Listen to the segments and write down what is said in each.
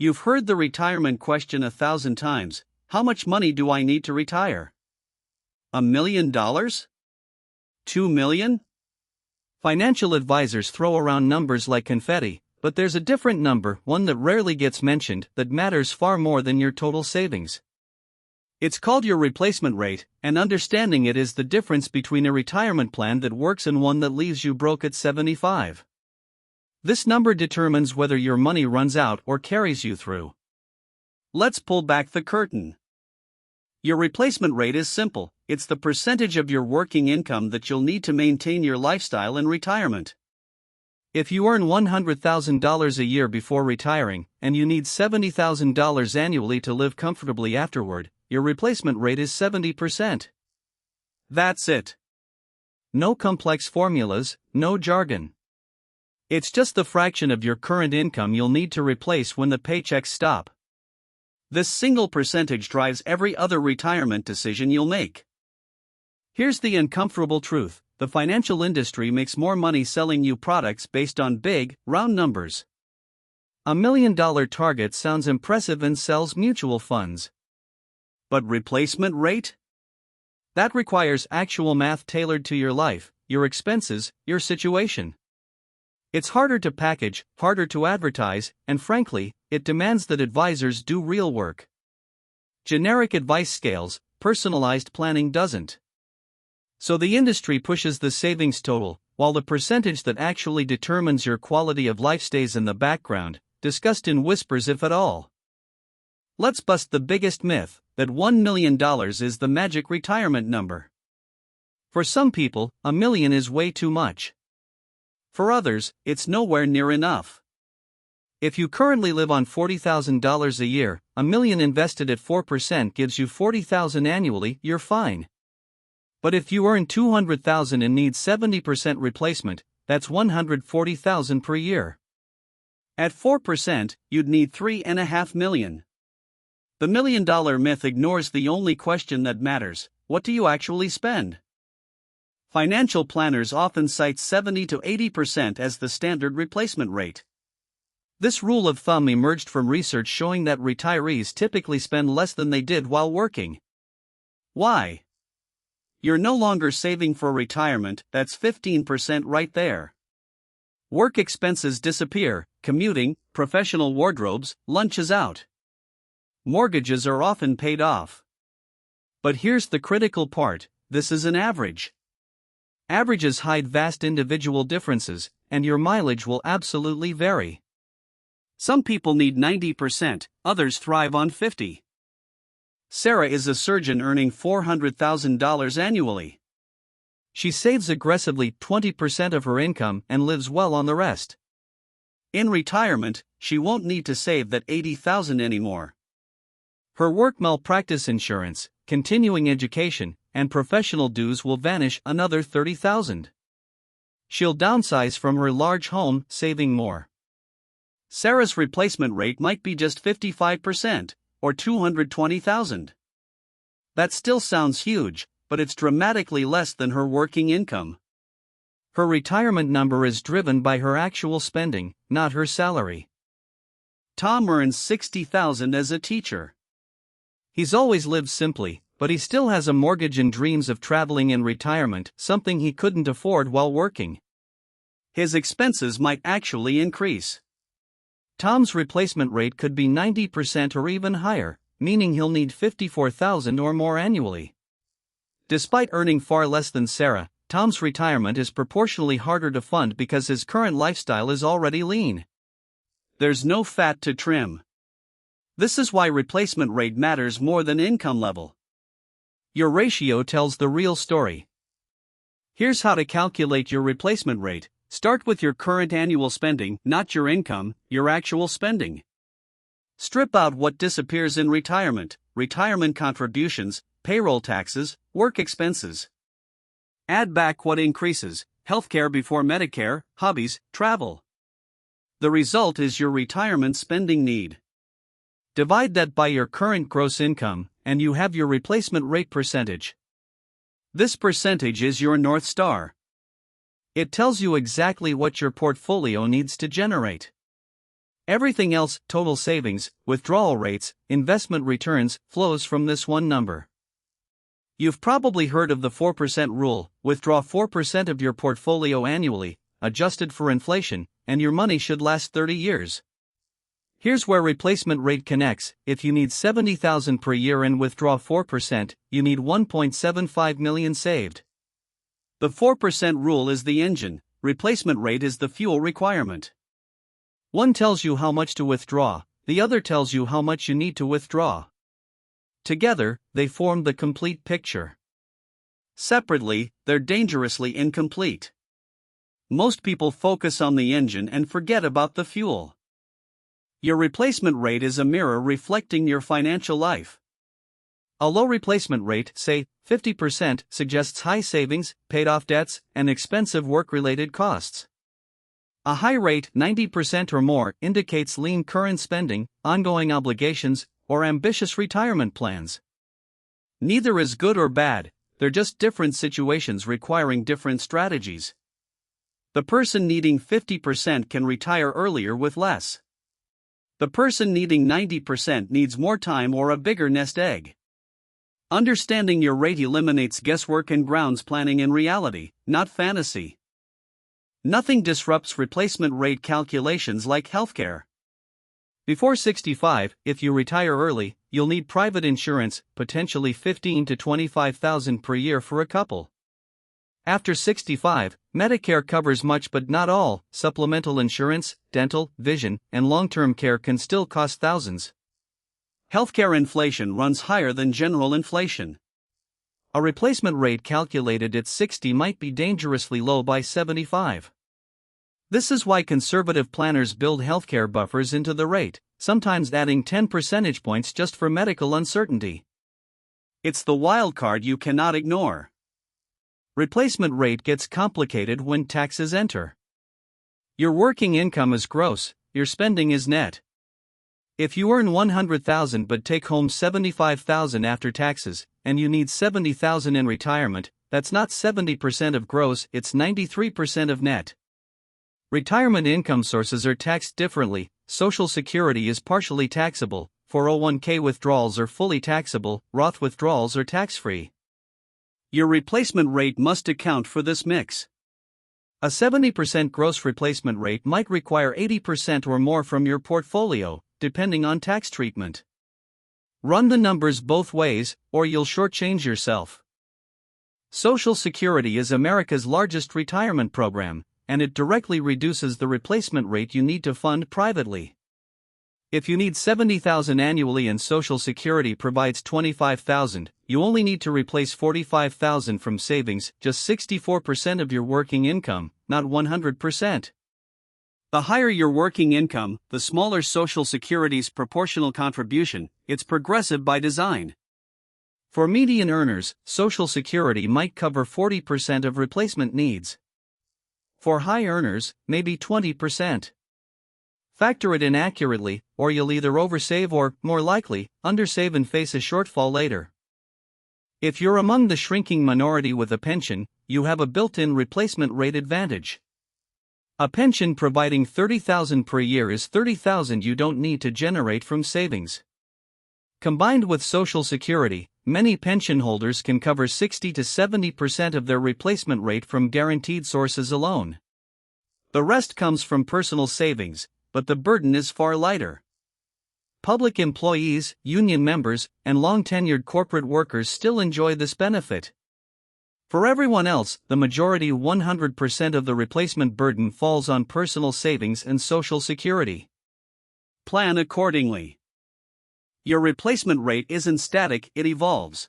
You've heard the retirement question 1,000 times. How much money do I need to retire? $1 million? $2 million? Financial advisors throw around numbers like confetti, but there's a different number, one that rarely gets mentioned, that matters far more than your total savings. It's called your replacement rate, and understanding it is the difference between a retirement plan that works and one that leaves you broke at 75. This number determines whether your money runs out or carries you through. Let's pull back the curtain. Your replacement rate is simple. It's the percentage of your working income that you'll need to maintain your lifestyle in retirement. If you earn $100,000 a year before retiring, and you need $70,000 annually to live comfortably afterward, your replacement rate is 70%. That's it. No complex formulas, no jargon. It's just the fraction of your current income you'll need to replace when the paychecks stop. This single percentage drives every other retirement decision you'll make. Here's the uncomfortable truth: the financial industry makes more money selling you products based on big, round numbers. $1 million target sounds impressive and sells mutual funds. But replacement rate? That requires actual math tailored to your life, your expenses, your situation. It's harder to package, harder to advertise, and frankly, it demands that advisors do real work. Generic advice scales, personalized planning doesn't. So the industry pushes the savings total, while the percentage that actually determines your quality of life stays in the background, discussed in whispers if at all. Let's bust the biggest myth, that $1 million is the magic retirement number. For some people, $1 million is way too much. For others, it's nowhere near enough. If you currently live on $40,000 a year, $1 million invested at 4% gives you $40,000 annually, you're fine. But if you earn $200,000 and need 70% replacement, that's $140,000 per year. At 4%, you'd need $3.5 million. The $1 million myth ignores the only question that matters: what do you actually spend? Financial planners often cite 70 to 80% as the standard replacement rate. This rule of thumb emerged from research showing that retirees typically spend less than they did while working. Why? You're no longer saving for retirement, that's 15% right there. Work expenses disappear: commuting, professional wardrobes, lunches out. Mortgages are often paid off. But here's the critical part: this is an average. Averages hide vast individual differences, and your mileage will absolutely vary. Some people need 90%, others thrive on 50%. Sarah is a surgeon earning $400,000 annually. She saves aggressively 20% of her income and lives well on the rest. In retirement, she won't need to save that $80,000 anymore. Her work malpractice insurance, continuing education, and professional dues will vanish another $30,000. She'll downsize from her large home, saving more. Sarah's replacement rate might be just 55%, or $220,000. That still sounds huge, but it's dramatically less than her working income. Her retirement number is driven by her actual spending, not her salary. Tom earns $60,000 as a teacher. He's always lived simply, but he still has a mortgage and dreams of traveling in retirement, something he couldn't afford while working. His expenses might actually increase. Tom's replacement rate could be 90% or even higher, meaning he'll need $54,000 or more annually. Despite earning far less than Sarah, Tom's retirement is proportionally harder to fund because his current lifestyle is already lean. There's no fat to trim. This is why replacement rate matters more than income level. Your ratio tells the real story. Here's how to calculate your replacement rate. Start with your current annual spending, not your income, your actual spending. Strip out what disappears in retirement: retirement contributions, payroll taxes, work expenses. Add back what increases: healthcare before Medicare, hobbies, travel. The result is your retirement spending need. Divide that by your current gross income, and you have your replacement rate percentage. This percentage is your North Star. It tells you exactly what your portfolio needs to generate. Everything else, total savings, withdrawal rates, investment returns, flows from this one number. You've probably heard of the 4% rule: withdraw 4% of your portfolio annually, adjusted for inflation, and your money should last 30 years. Here's where replacement rate connects. If you need $70,000 per year and withdraw 4%, you need $1.75 million saved. The 4% rule is the engine, replacement rate is the fuel requirement. One tells you how much to withdraw, the other tells you how much you need to withdraw. Together, they form the complete picture. Separately, they're dangerously incomplete. Most people focus on the engine and forget about the fuel. Your replacement rate is a mirror reflecting your financial life. A low replacement rate, say 50%, suggests high savings, paid off debts, and expensive work-related costs. A high rate, 90% or more, indicates lean current spending, ongoing obligations, or ambitious retirement plans. Neither is good or bad, they're just different situations requiring different strategies. The person needing 50% can retire earlier with less. The person needing 90% needs more time or a bigger nest egg. Understanding your rate eliminates guesswork and grounds planning in reality, not fantasy. Nothing disrupts replacement rate calculations like healthcare. Before 65, if you retire early, you'll need private insurance, potentially $15,000 to $25,000 per year for a couple. After 65, Medicare covers much but not all. Supplemental insurance, dental, vision, and long-term care can still cost thousands. Healthcare inflation runs higher than general inflation. A replacement rate calculated at 60 might be dangerously low by 75. This is why conservative planners build healthcare buffers into the rate, sometimes adding 10 percentage points just for medical uncertainty. It's the wild card you cannot ignore. Replacement rate gets complicated when taxes enter. Your working income is gross, your spending is net. If you earn $100,000 but take home $75,000 after taxes, and you need $70,000 in retirement, that's not 70% of gross, it's 93% of net. Retirement income sources are taxed differently. Social Security is partially taxable, 401k withdrawals are fully taxable, Roth withdrawals are tax-free. Your replacement rate must account for this mix. A 70% gross replacement rate might require 80% or more from your portfolio, depending on tax treatment. Run the numbers both ways, or you'll shortchange yourself. Social Security is America's largest retirement program, and it directly reduces the replacement rate you need to fund privately. If you need $70,000 annually and Social Security provides $25,000, you only need to replace $45,000 from savings, just 64% of your working income, not 100%. The higher your working income, the smaller Social Security's proportional contribution. It's progressive by design. For median earners, Social Security might cover 40% of replacement needs. For high earners, maybe 20%. Factor it in accurately, or you'll either oversave or, more likely, undersave and face a shortfall later. If you're among the shrinking minority with a pension, you have a built-in replacement rate advantage. A pension providing $30,000 per year is $30,000 you don't need to generate from savings. Combined with Social Security, many pension holders can cover 60 to 70% of their replacement rate from guaranteed sources alone. The rest comes from personal savings, but the burden is far lighter. Public employees, union members, and long-tenured corporate workers still enjoy this benefit. For everyone else, the majority 100% of the replacement burden falls on personal savings and Social Security. Plan accordingly. Your replacement rate isn't static, it evolves.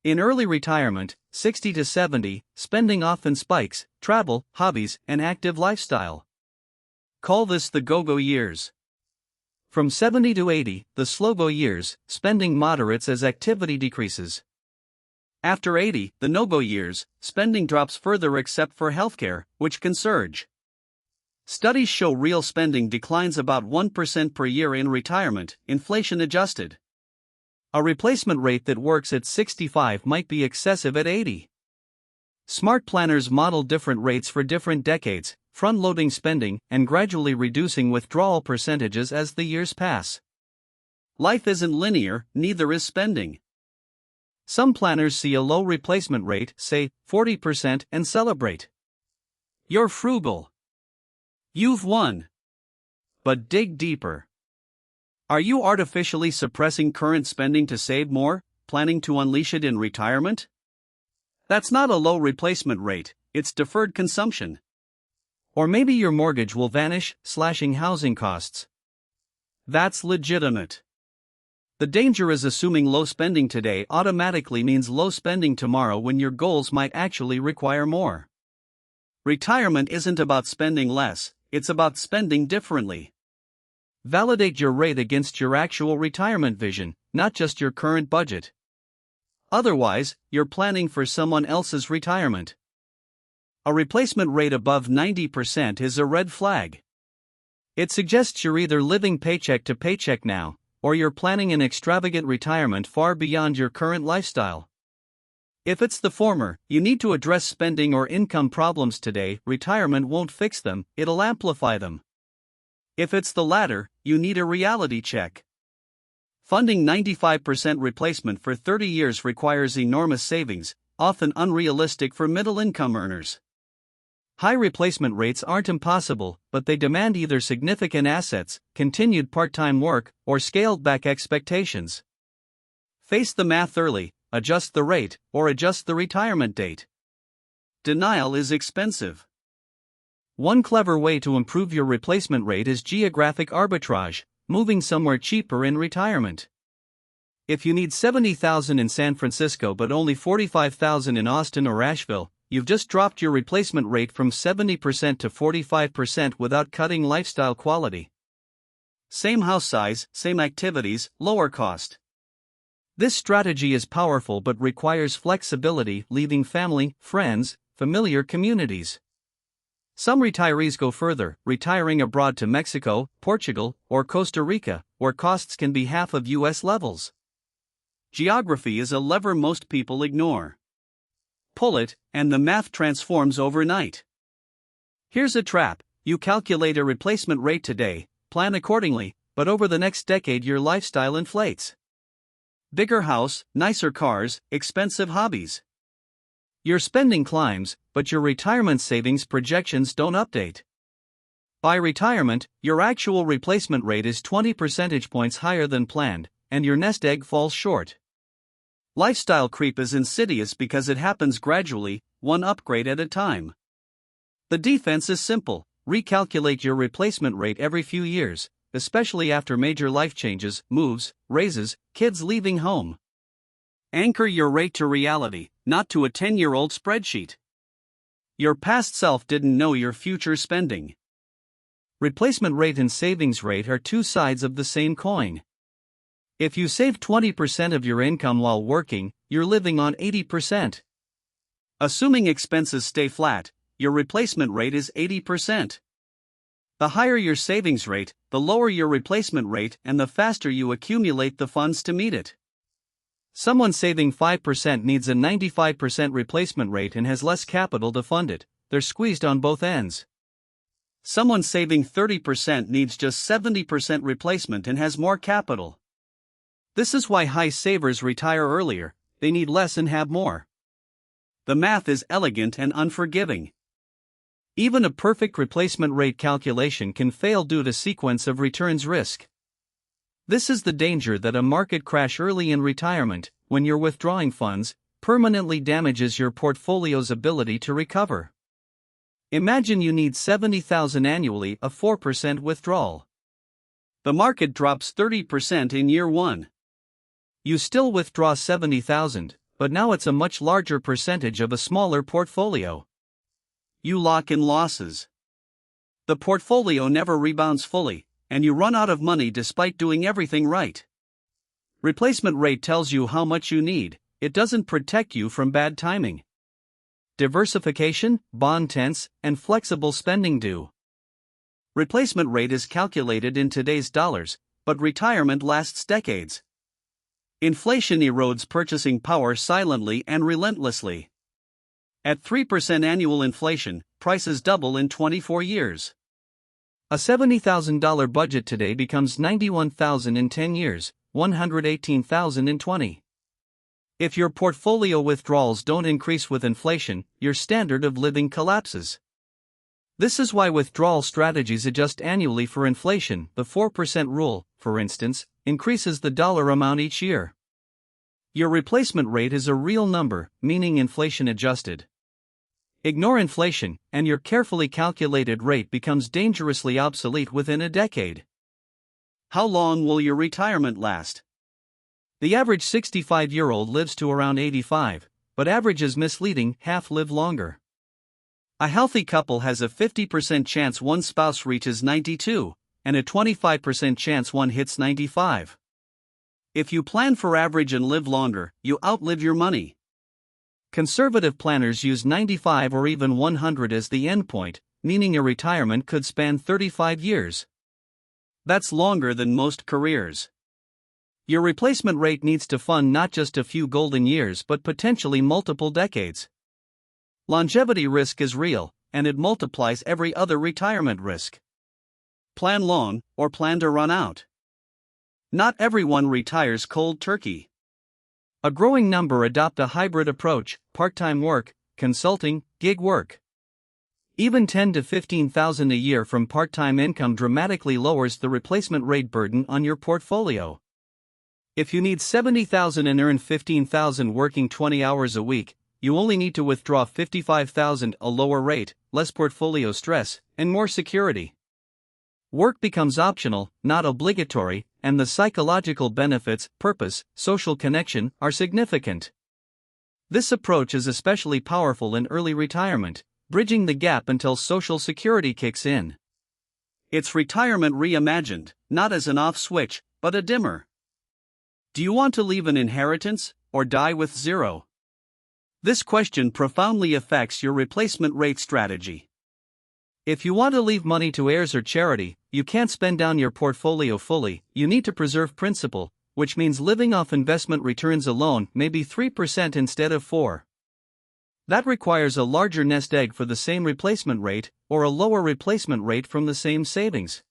In early retirement, 60 to 70, spending often spikes, travel, hobbies, and active lifestyle. Call this the go-go years. From 70 to 80, the slow-go years, spending moderates as activity decreases. After 80, the no-go years, spending drops further except for healthcare, which can surge. Studies show real spending declines about 1% per year in retirement, inflation adjusted. A replacement rate that works at 65 might be excessive at 80. Smart planners model different rates for different decades, front-loading spending and gradually reducing withdrawal percentages as the years pass. Life isn't linear, neither is spending. Some planners see a low replacement rate, say 40%, and celebrate. You're frugal. You've won. But dig deeper. Are you artificially suppressing current spending to save more, planning to unleash it in retirement? That's not a low replacement rate, it's deferred consumption. Or maybe your mortgage will vanish, slashing housing costs. That's legitimate. The danger is assuming low spending today automatically means low spending tomorrow when your goals might actually require more. Retirement isn't about spending less, it's about spending differently. Validate your rate against your actual retirement vision, not just your current budget. Otherwise, you're planning for someone else's retirement. A replacement rate above 90% is a red flag. It suggests you're either living paycheck to paycheck now, or you're planning an extravagant retirement far beyond your current lifestyle. If it's the former, you need to address spending or income problems today. Retirement won't fix them, it'll amplify them. If it's the latter, you need a reality check. Funding 95% replacement for 30 years requires enormous savings, often unrealistic for middle-income earners. High replacement rates aren't impossible, but they demand either significant assets, continued part-time work, or scaled-back expectations. Face the math early, adjust the rate, or adjust the retirement date. Denial is expensive. One clever way to improve your replacement rate is geographic arbitrage, moving somewhere cheaper in retirement. If you need $70,000 in San Francisco but only $45,000 in Austin or Asheville, you've just dropped your replacement rate from 70% to 45% without cutting lifestyle quality. Same house size, same activities, lower cost. This strategy is powerful but requires flexibility, leaving family, friends, familiar communities. Some retirees go further, retiring abroad to Mexico, Portugal, or Costa Rica, where costs can be half of US levels. Geography is a lever most people ignore. Pull it, and the math transforms overnight. Here's a trap: you calculate a replacement rate today, plan accordingly, but over the next decade your lifestyle inflates. Bigger house, nicer cars, expensive hobbies. Your spending climbs, but your retirement savings projections don't update. By retirement, your actual replacement rate is 20 percentage points higher than planned, and your nest egg falls short. Lifestyle creep is insidious because it happens gradually, one upgrade at a time. The defense is simple: recalculate your replacement rate every few years, especially after major life changes, moves, raises, kids leaving home. Anchor your rate to reality, not to a 10-year-old spreadsheet. Your past self didn't know your future spending. Replacement rate and savings rate are two sides of the same coin. If you save 20% of your income while working, you're living on 80%. Assuming expenses stay flat, your replacement rate is 80%. The higher your savings rate, the lower your replacement rate, and the faster you accumulate the funds to meet it. Someone saving 5% needs a 95% replacement rate and has less capital to fund it. They're squeezed on both ends. Someone saving 30% needs just 70% replacement and has more capital. This is why high savers retire earlier, they need less and have more. The math is elegant and unforgiving. Even a perfect replacement rate calculation can fail due to sequence of returns risk. This is the danger that a market crash early in retirement, when you're withdrawing funds, permanently damages your portfolio's ability to recover. Imagine you need $70,000 annually, a 4% withdrawal. The market drops 30% in year one. You still withdraw $70,000, but now it's a much larger percentage of a smaller portfolio. You lock in losses. The portfolio never rebounds fully, and you run out of money despite doing everything right. Replacement rate tells you how much you need, it doesn't protect you from bad timing. Diversification, bond tense, and flexible spending do. Replacement rate is calculated in today's dollars, but retirement lasts decades. Inflation erodes purchasing power silently and relentlessly. At 3% annual inflation, prices double in 24 years. A $70,000 budget today becomes $91,000 in 10 years, $118,000 in 20. If your portfolio withdrawals don't increase with inflation, your standard of living collapses. This is why withdrawal strategies adjust annually for inflation. The 4% rule, for instance, increases the dollar amount each year. Your replacement rate is a real number, meaning inflation adjusted. Ignore inflation, and your carefully calculated rate becomes dangerously obsolete within a decade. How long will your retirement last? The average 65-year-old lives to around 85, but average is misleading, half live longer. A healthy couple has a 50% chance one spouse reaches 92, and a 25% chance one hits 95. If you plan for average and live longer, you outlive your money. Conservative planners use 95 or even 100 as the endpoint, meaning your retirement could span 35 years. That's longer than most careers. Your replacement rate needs to fund not just a few golden years but potentially multiple decades. Longevity risk is real, and it multiplies every other retirement risk. Plan long, or plan to run out. Not everyone retires cold turkey. A growing number adopt a hybrid approach: part-time work, consulting, gig work. Even $10,000 to $15,000 a year from part-time income dramatically lowers the replacement rate burden on your portfolio. If you need $70,000 and earn $15,000 working 20 hours a week, you only need to withdraw $55,000, a lower rate, less portfolio stress, and more security. Work becomes optional, not obligatory, and the psychological benefits, purpose, social connection, are significant. This approach is especially powerful in early retirement, bridging the gap until Social Security kicks in. It's retirement reimagined, not as an off switch, but a dimmer. Do you want to leave an inheritance, or die with zero? This question profoundly affects your replacement rate strategy. If you want to leave money to heirs or charity, you can't spend down your portfolio fully. You need to preserve principal, which means living off investment returns alone, maybe 3% instead of 4%. That requires a larger nest egg for the same replacement rate, or a lower replacement rate from the same savings.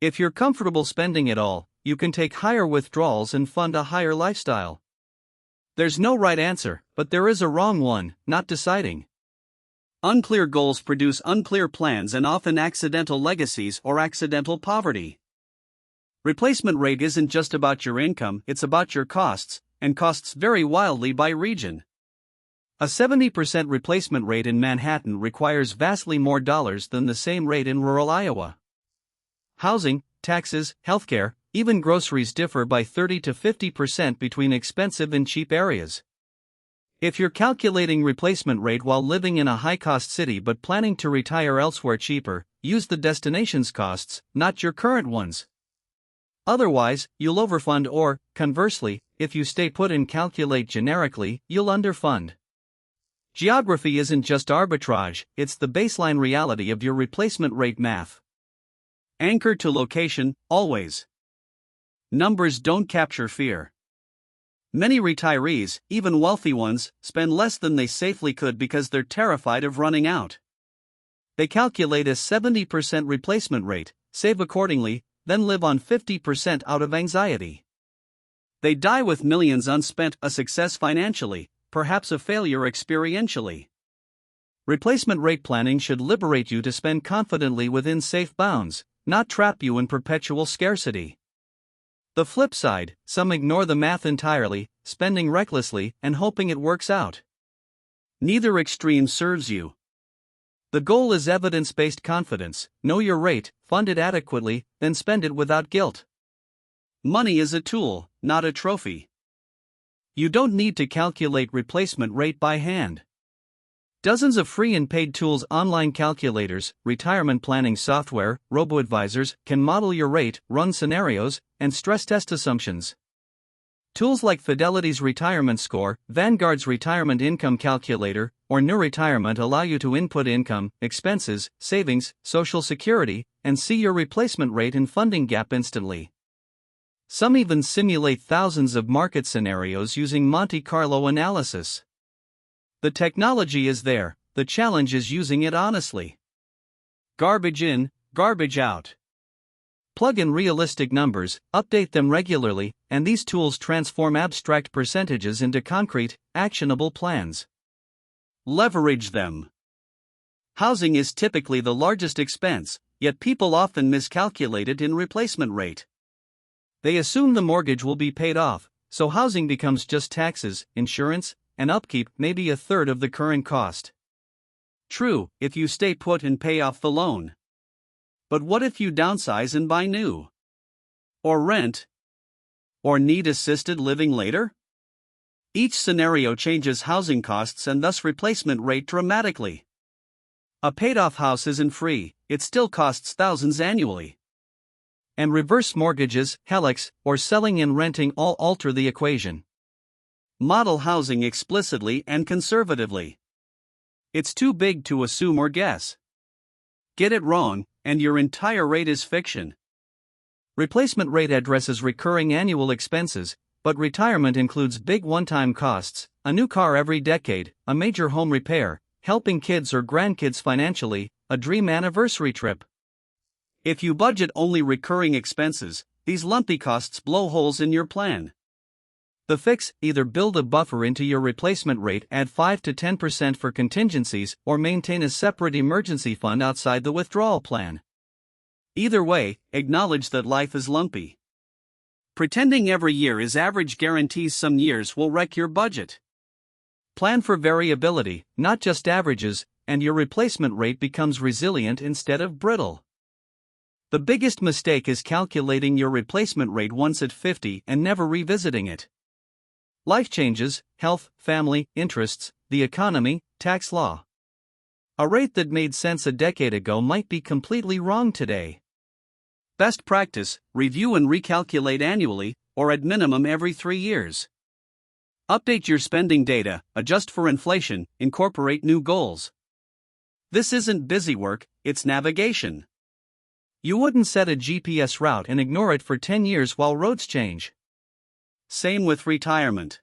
If you're comfortable spending it all, you can take higher withdrawals and fund a higher lifestyle. There's no right answer, but there is a wrong one: not deciding. Unclear goals produce unclear plans and often accidental legacies or accidental poverty. Replacement rate isn't just about your income, it's about your costs, and costs vary wildly by region. A 70% replacement rate in Manhattan requires vastly more dollars than the same rate in rural Iowa. Housing, taxes, healthcare, even groceries differ by 30 to 50% between expensive and cheap areas. If you're calculating replacement rate while living in a high-cost city but planning to retire elsewhere cheaper, use the destination's costs, not your current ones. Otherwise, you'll overfund or, conversely, if you stay put and calculate generically, you'll underfund. Geography isn't just arbitrage, it's the baseline reality of your replacement rate math. Anchor to location, always. Numbers don't capture fear. Many retirees, even wealthy ones, spend less than they safely could because they're terrified of running out. They calculate a 70% replacement rate, save accordingly, then live on 50% out of anxiety. They die with millions unspent, a success financially, perhaps a failure experientially. Replacement rate planning should liberate you to spend confidently within safe bounds, not trap you in perpetual scarcity. The flip side: some ignore the math entirely, spending recklessly and hoping it works out. Neither extreme serves you. The goal is evidence-based confidence: know your rate, fund it adequately, then spend it without guilt. Money is a tool, not a trophy. You don't need to calculate replacement rate by hand. Dozens of free and paid tools, online calculators, retirement planning software, robo-advisors, can model your rate, run scenarios, and stress test assumptions. Tools like Fidelity's Retirement Score, Vanguard's Retirement Income Calculator, or New Retirement allow you to input income, expenses, savings, Social Security, and see your replacement rate and funding gap instantly. Some even simulate thousands of market scenarios using Monte Carlo analysis. The technology is there, the challenge is using it honestly. Garbage in, garbage out. Plug in realistic numbers, update them regularly, and these tools transform abstract percentages into concrete, actionable plans. Leverage them. Housing is typically the largest expense, yet people often miscalculate it in replacement rate. They assume the mortgage will be paid off, so housing becomes just taxes, insurance, and upkeep, maybe a third of the current cost. True, if you stay put and pay off the loan. But what if you downsize and buy new? Or rent? Or need assisted living later? Each scenario changes housing costs and thus replacement rate dramatically. A paid-off house isn't free, it still costs thousands annually. And reverse mortgages, HELOCs, or selling and renting all alter the equation. Model housing explicitly and conservatively. It's too big to assume or guess. Get it wrong, and your entire rate is fiction. Replacement rate addresses recurring annual expenses, but retirement includes big one-time costs, a new car every decade, a major home repair, helping kids or grandkids financially, a dream anniversary trip. If you budget only recurring expenses, these lumpy costs blow holes in your plan. The fix: either build a buffer into your replacement rate, add 5 to 10% for contingencies, or maintain a separate emergency fund outside the withdrawal plan. Either way, acknowledge that life is lumpy. Pretending every year is average guarantees some years will wreck your budget. Plan for variability, not just averages, and your replacement rate becomes resilient instead of brittle. The biggest mistake is calculating your replacement rate once at 50 and never revisiting it. Life changes, health, family, interests, the economy, tax law. A rate that made sense a decade ago might be completely wrong today. Best practice: review and recalculate annually, or at minimum every 3 years. Update your spending data, adjust for inflation, incorporate new goals. This isn't busy work, it's navigation. You wouldn't set a GPS route and ignore it for 10 years while roads change. Same with retirement.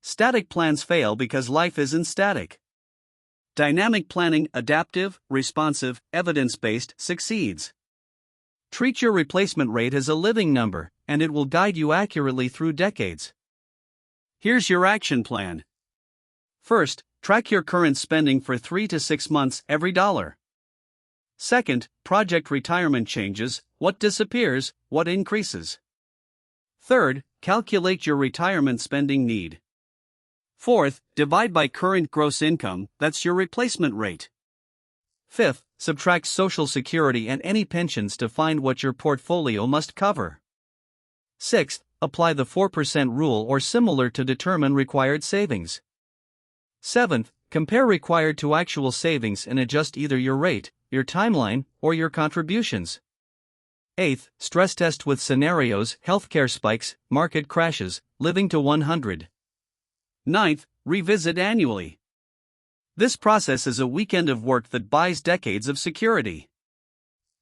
Static plans fail because life isn't static. Dynamic planning, adaptive, responsive, evidence-based, succeeds. Treat your replacement rate as a living number, and it will guide you accurately through decades. Here's your action plan. First, track your current spending for 3 to 6 months every dollar. Second, project retirement changes: what disappears, what increases. Third, calculate your retirement spending need. Fourth, divide by current gross income, that's your replacement rate. Fifth, subtract Social Security and any pensions to find what your portfolio must cover. Sixth, apply the 4% rule or similar to determine required savings. Seventh, compare required to actual savings and adjust either your rate, your timeline, or your contributions. Eighth, stress test with scenarios: healthcare spikes, market crashes, living to 100. Ninth, revisit annually. This process is a weekend of work that buys decades of security.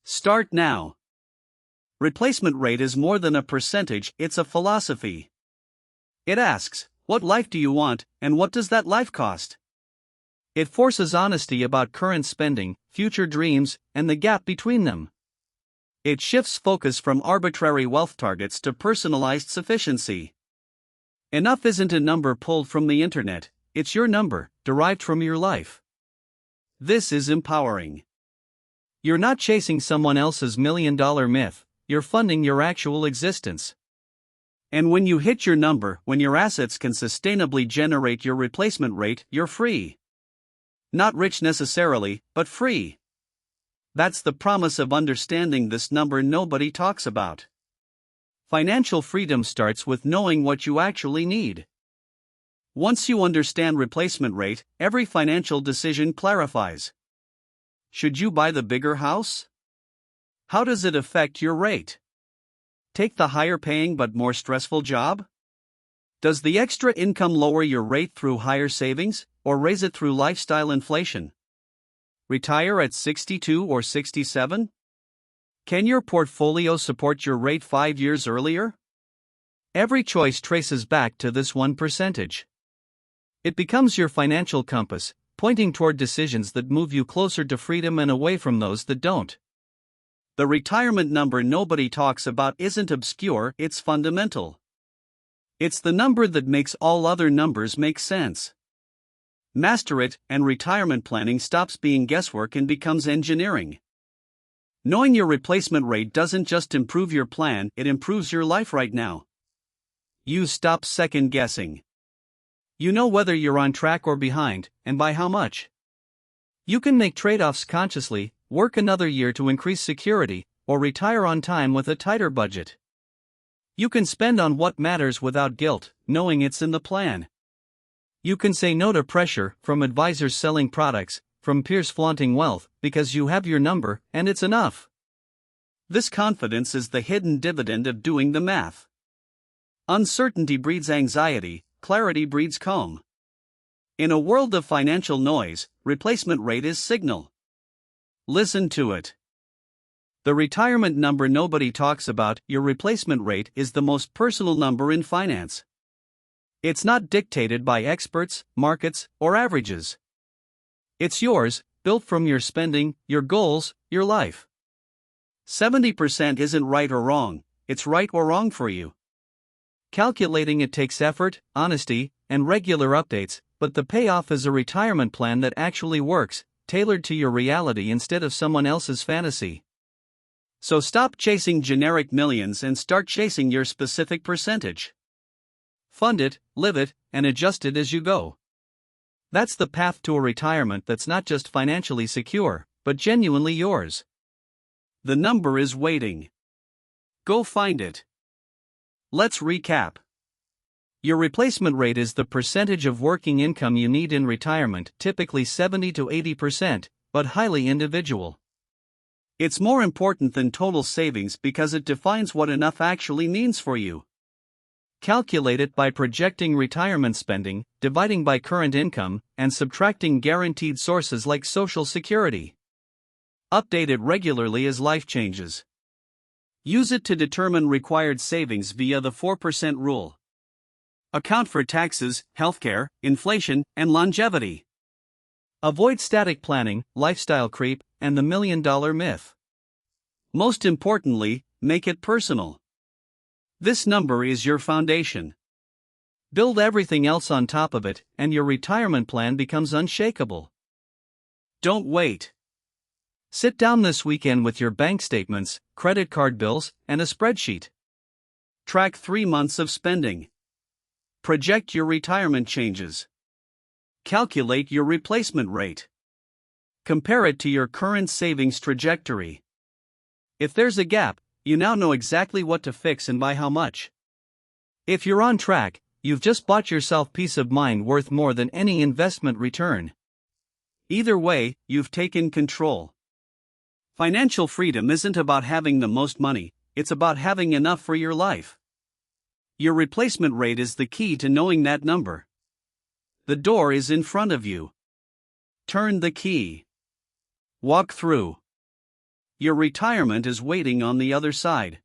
Start now. Replacement rate is more than a percentage, it's a philosophy. It asks, what life do you want, and what does that life cost? It forces honesty about current spending, future dreams, and the gap between them. It shifts focus from arbitrary wealth targets to personalized sufficiency. Enough isn't a number pulled from the internet, it's your number, derived from your life. This is empowering. You're not chasing someone else's million-dollar myth, you're funding your actual existence. And when you hit your number, when your assets can sustainably generate your replacement rate, you're free. Not rich necessarily, but free. That's the promise of understanding this number nobody talks about. Financial freedom starts with knowing what you actually need. Once you understand replacement rate, every financial decision clarifies. Should you buy the bigger house? How does it affect your rate? Take the higher paying but more stressful job? Does the extra income lower your rate through higher savings, or raise it through lifestyle inflation? Retire at 62 or 67? Can your portfolio support your rate 5 years earlier? Every choice traces back to this one percentage. It becomes your financial compass, pointing toward decisions that move you closer to freedom and away from those that don't. The retirement number nobody talks about isn't obscure, it's fundamental. It's the number that makes all other numbers make sense. Master it, and retirement planning stops being guesswork and becomes engineering. Knowing your replacement rate doesn't just improve your plan, it improves your life right now. You stop second guessing. You know whether you're on track or behind, and by how much. You can make trade-offs consciously, work another year to increase security, or retire on time with a tighter budget. You can spend on what matters without guilt, knowing it's in the plan. You can say no to pressure from advisors selling products, from peers flaunting wealth, because you have your number, and it's enough. This confidence is the hidden dividend of doing the math. Uncertainty breeds anxiety, clarity breeds calm. In a world of financial noise, replacement rate is signal. Listen to it. The retirement number nobody talks about, your replacement rate, is the most personal number in finance. It's not dictated by experts, markets, or averages. It's yours, built from your spending, your goals, your life. 70% isn't right or wrong, it's right or wrong for you. Calculating it takes effort, honesty, and regular updates, but the payoff is a retirement plan that actually works, tailored to your reality instead of someone else's fantasy. So stop chasing generic millions and start chasing your specific percentage. Fund it, live it, and adjust it as you go. That's the path to a retirement that's not just financially secure, but genuinely yours. The number is waiting. Go find it. Let's recap. Your replacement rate is the percentage of working income you need in retirement, typically 70 to 80%, but highly individual. It's more important than total savings because it defines what enough actually means for you. Calculate it by projecting retirement spending, dividing by current income, and subtracting guaranteed sources like Social Security. Update it regularly as life changes. Use it to determine required savings via the 4% rule. Account for taxes, healthcare, inflation, and longevity. Avoid static planning, lifestyle creep, and the $1,000,000 myth. Most importantly, make it personal. This number is your foundation. Build everything else on top of it, and your retirement plan becomes unshakable. Don't wait. Sit down this weekend with your bank statements, credit card bills, and a spreadsheet. Track 3 months of spending. Project your retirement changes. Calculate your replacement rate. Compare it to your current savings trajectory. If there's a gap, you now know exactly what to fix and by how much. If you're on track, you've just bought yourself peace of mind worth more than any investment return. Either way, you've taken control. Financial freedom isn't about having the most money, it's about having enough for your life. Your replacement rate is the key to knowing that number. The door is in front of you. Turn the key. Walk through. Your retirement is waiting on the other side.